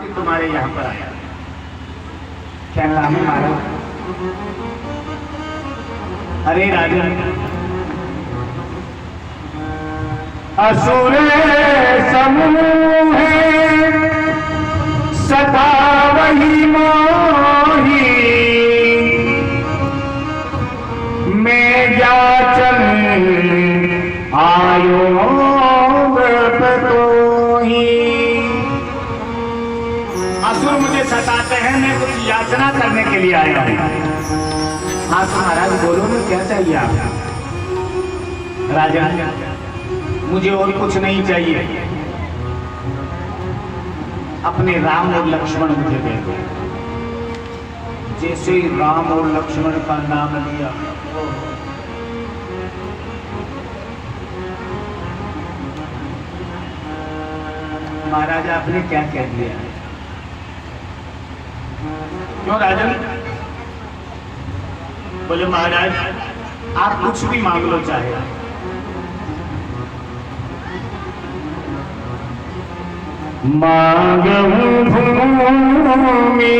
तुम्हारे यहाँ पर आया। क्या नाम है महाराज? अरे राजन, असुर समूह सदा वही मोही, मैं जा चल आयो असुर मुझे सताते हैं, मैं कुछ याचना करने के लिए आया हूं। हाँ तो महाराज बोलो ना, क्या चाहिए आप? राजा, मुझे और कुछ नहीं चाहिए, अपने राम और लक्ष्मण मुझे दे दो। जैसे ही राम और लक्ष्मण का नाम लिया, महाराज आपने क्या कह दिया? क्यों राजन? बोले महाराज आप कुछ भी मांग लो चाहे। मांगूं भूमि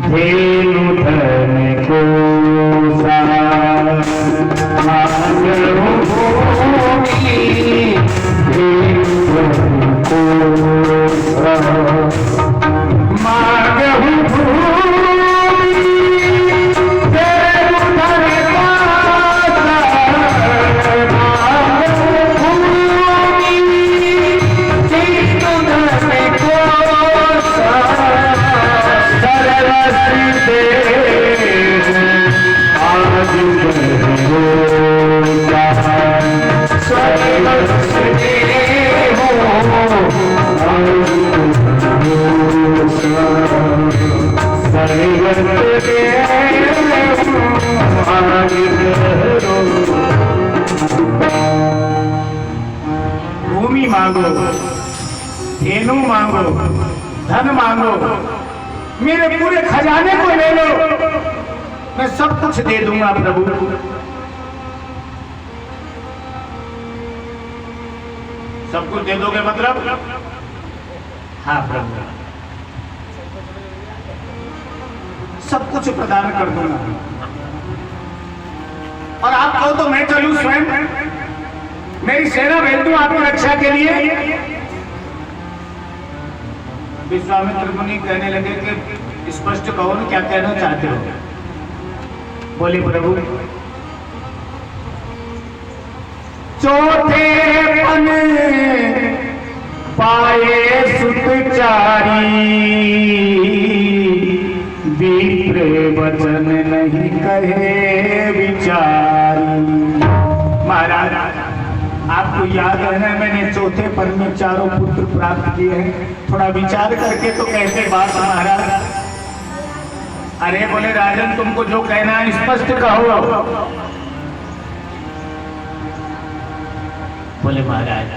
धेनु धन को सा, मांगूं भूमि धेनु धन को सा, मांगूं भूमि धेनु धन को भूमि मांगो, धेनु मांगो, धन मांगो, मेरे पूरे खजाने को ले लो, मैं सब कुछ दे दूंगा प्रभु। सब कुछ दे दोगे मतलब? हाँ प्रभु, सब कुछ प्रदान कर दूंगा। और आप कहो तो मैं चलूं स्वयं, मेरी सेना भेज दूं आपकी रक्षा के लिए? विश्वामित्र मुनि कहने लगे कि स्पष्ट कहो ना, क्या कहना चाहते हो? बोले प्रभु, चौथे पन पाए सुतचारी, विप्र वचन नहीं कहे विचारी। महाराज आपको याद है ना, मैंने चौथे पर में चारों पुत्र प्राप्त किए हैं, थोड़ा विचार करके तो कहते बात महाराज। अरे बोले राजन, तुमको जो कहना है स्पष्ट कहो। बोले महाराज,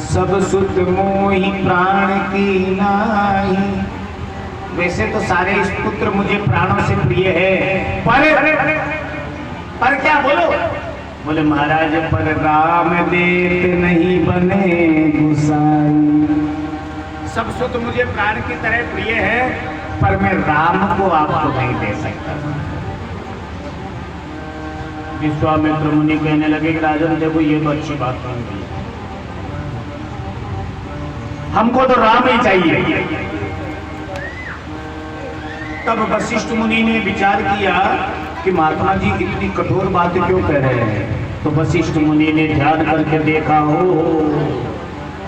सब सुत मोहि प्राण की नाही, वैसे तो सारे इस पुत्र मुझे प्राणों से प्रिय है, पर क्या बोलो? बोले महाराज, पर राम देत नहीं बने गुसाई। सब सुत मुझे प्राण की तरह प्रिय है, पर मैं राम को आपको नहीं दे सकता। विश्वामित्र मुनि कहने लगे कि राजन देखो, ये तो अच्छी बात नहीं है, हमको तो राम ही चाहिए। तब वशिष्ठ मुनि ने विचार किया कि महात्मा जी इतनी कठोर बात क्यों कह रहे हैं। तो वशिष्ठ मुनि ने ध्यान करके देखा, हो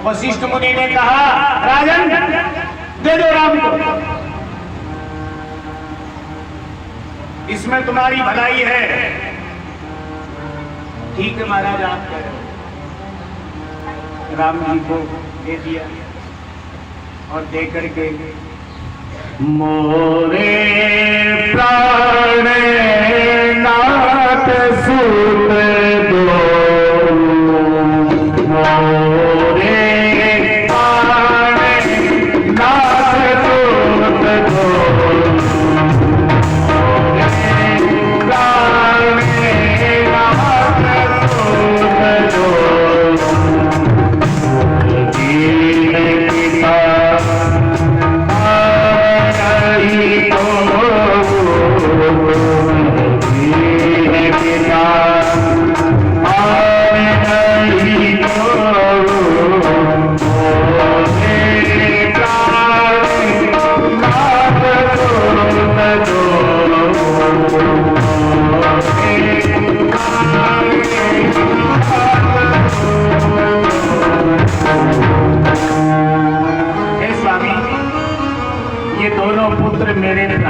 वशिष्ठ मुनि ने कहा, राजन दे दो राम को, इसमें तुम्हारी भलाई है। ठीक है महाराज, आप कह रहे हो। राम जी को दे दिया और दे करके, मोरे प्राण नाथ सुत दो, मोरे प्राण नाथ सुत दो, मोरे प्राण नाथ सुत दो,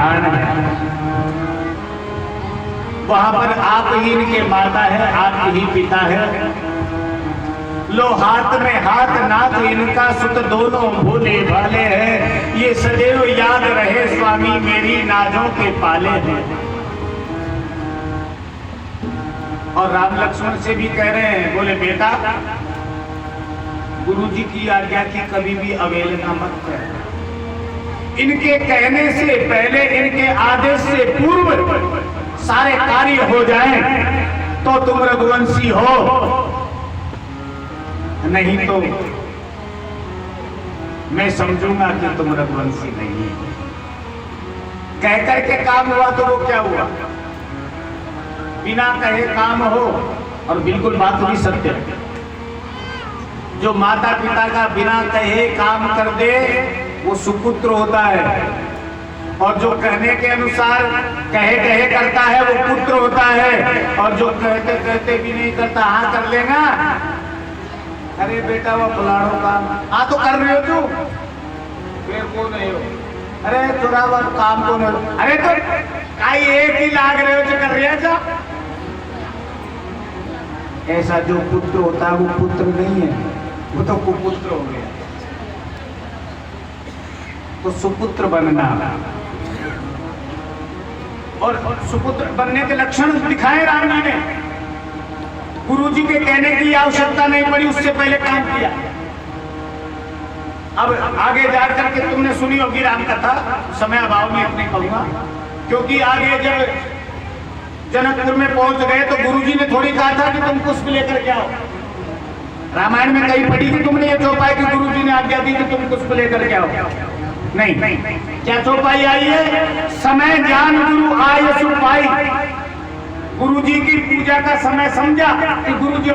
प्राण है, वहां पर आप ही इनके माता है, आप ही पिता है। लो हाथ में हाथ नाथ इनका सुत दोनों भोले भाले हैं, ये सदैव याद रहे स्वामी मेरी नाजों के पाले हैं। और राम लक्ष्मण से भी कह रहे हैं, बोले बेटा गुरुजी की आज्ञा की कभी भी अवहेलना मत कर। इनके कहने से पहले, इनके आदेश से पूर्व सारे कार्य हो जाएं तो तुम रघुवंशी हो, नहीं तो मैं समझूंगा कि तुम रघुवंशी नहीं है। कह करके काम हुआ तो वो क्या हुआ? बिना कहे काम हो, और बिल्कुल बात भी सत्य है। जो माता पिता का बिना कहे काम कर दे वो सुपुत्र होता है, और जो कहने के अनुसार कहे कहे करता है वो पुत्र होता है, और जो कहते कहते भी नहीं करता, हाँ कर लेगा, अरे बेटा वो फलाणों काम, हाँ तो कर रहे हो तू, फिर को नहीं हो, अरे थोड़ा बहुत काम को नहीं, अरे तो काई एक ही लाग रहे हो जो कर रहे जा। ऐसा जो पुत्र होता है वो पुत्र नहीं है, वो तो कुपुत्र हो गया। तो सुपुत्र बनना, और सुपुत्र बनने के लक्षण दिखाए राम जी ने। गुरुजी के कहने की आवश्यकता नहीं पड़ी, उससे पहले काम किया। अब आगे जाकर के तुमने सुनी होगी राम कथा, समय अभाव में अपने कहूंगा, क्योंकि आगे जब जनकपुर में पहुंच गए तो गुरुजी ने थोड़ी कहा था कि तुम पुष्प लेकर के आओ। रामायण में कहीं पढ़ी थी तुमने ये चौपाई कि गुरुजी ने आज्ञा दी कि तुम पुष्प लेकर के आओ? नहीं, क्या चौपाई आई है? समय जान गुरु आय सुपाई। गुरुजी की पूजा का समय समझा कि गुरुजी